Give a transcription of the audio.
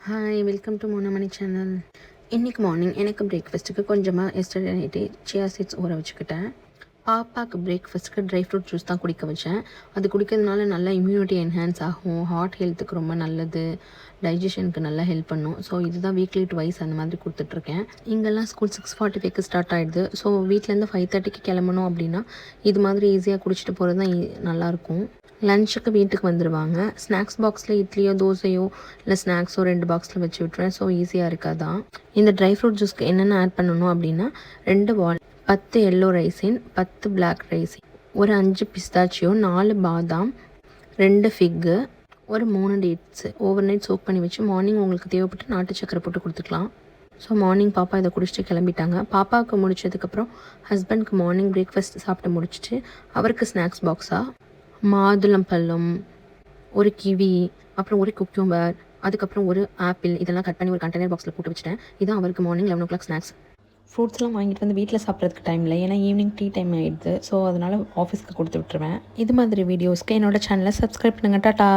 Hi, welcome to Monamani channel. இன்றைக்கி morning எனக்கு பிரேக்ஃபாஸ்ட்டுக்கு கொஞ்சமாக எஸ்டர்டே நைட்டு சியா சீட்ஸ் ஊற வச்சுக்கிட்டேன். பாப்பாவுக்கு பிரேக்ஃபாஸ்ட்டுக்கு ட்ரை ஃப்ரூட் ஜூஸ் தான் குடிக்க வச்சேன். அது குடிக்கிறதுனால நல்லா இம்யூனிட்டி என்ஹான்ஸ் ஆகும், ஹார்ட் ஹெல்த்துக்கு ரொம்ப நல்லது, டைஜஷனுக்கு நல்லா ஹெல்ப் பண்ணும். ஸோ இதுதான் வீக்லி ட்வைஸ் அந்த மாதிரி கொடுத்துட்ருக்கேன். இங்கெல்லாம் ஸ்கூல் 6:45க்கு ஸ்டார்ட் ஆகிடுது. ஸோ வீட்டிலேருந்து 5:30க்கு கிளம்பணும் அப்படின்னா இது மாதிரி ஈஸியாக குடிச்சிட்டு போகிறது தான் நல்லாயிருக்கும். லஞ்சுக்கு வீட்டுக்கு வந்துடுவாங்க. ஸ்நாக்ஸ் பாக்ஸில் இட்லியோ தோசையோ இல்லை ஸ்நாக்ஸோ 2 பாக்ஸில் வச்சு விட்டுருவேன். ஸோ ஈஸியாக இருக்காதான். இந்த ட்ரை ஃப்ரூட் ஜூஸ்க்கு என்னென்ன ஆட் பண்ணணும் அப்படின்னா 2 10 எல்லோ ரைஸின், 10 பிளாக் ரைஸ், ஒரு 5 பிஸ்தாச்சியோ, 4 பாதாம், 2 ஃபிக்கு, ஒரு 3 டேட்ஸு ஓவர் நைட் சோக் பண்ணி வச்சு மார்னிங் உங்களுக்கு தேவைப்பட்டு நாட்டு சக்கரை போட்டு கொடுத்துக்கலாம். ஸோ மார்னிங் பாப்பா இதை குடிச்சிட்டு கிளம்பிட்டாங்க. பாப்பாவுக்கு முடிச்சதுக்கப்புறம் ஹஸ்பண்ட்க்கு மார்னிங் பிரேக்ஃபாஸ்ட் சாப்பிட்டு முடிச்சுட்டு அவருக்கு ஸ்நாக்ஸ் பாக்ஸாக மாதுளம்பழம், ஒரு கிவி, அப்புறம் ஒரு குக்கும்பர், அதுக்கப்புறம் ஒரு ஆப்பிள் இதெல்லாம் கட் பண்ணி ஒரு கண்டெய்னர் பாக்ஸில் போட்டு வச்சுட்டேன். இதான் அவருக்கு மார்னிங் 11 o'clock ஸ்நாக்ஸ். ஃப்ரூட்ஸ்லாம் வாங்கிட்டு வந்து வீட்டில் சாப்பிட்றதுக்கு டைம் இல்லை, ஏன்னா ஈவினிங் டீ டைம் ஆகிடுது. ஸோ அதனால் ஆஃபீஸ்க்கு கொடுத்து விட்டுருவேன். இது மாதிரி வீடியோஸ்க்கு என்னோட சேனலை சப்ஸ்கிரைப் பண்ணுங்கள். டாட்டா.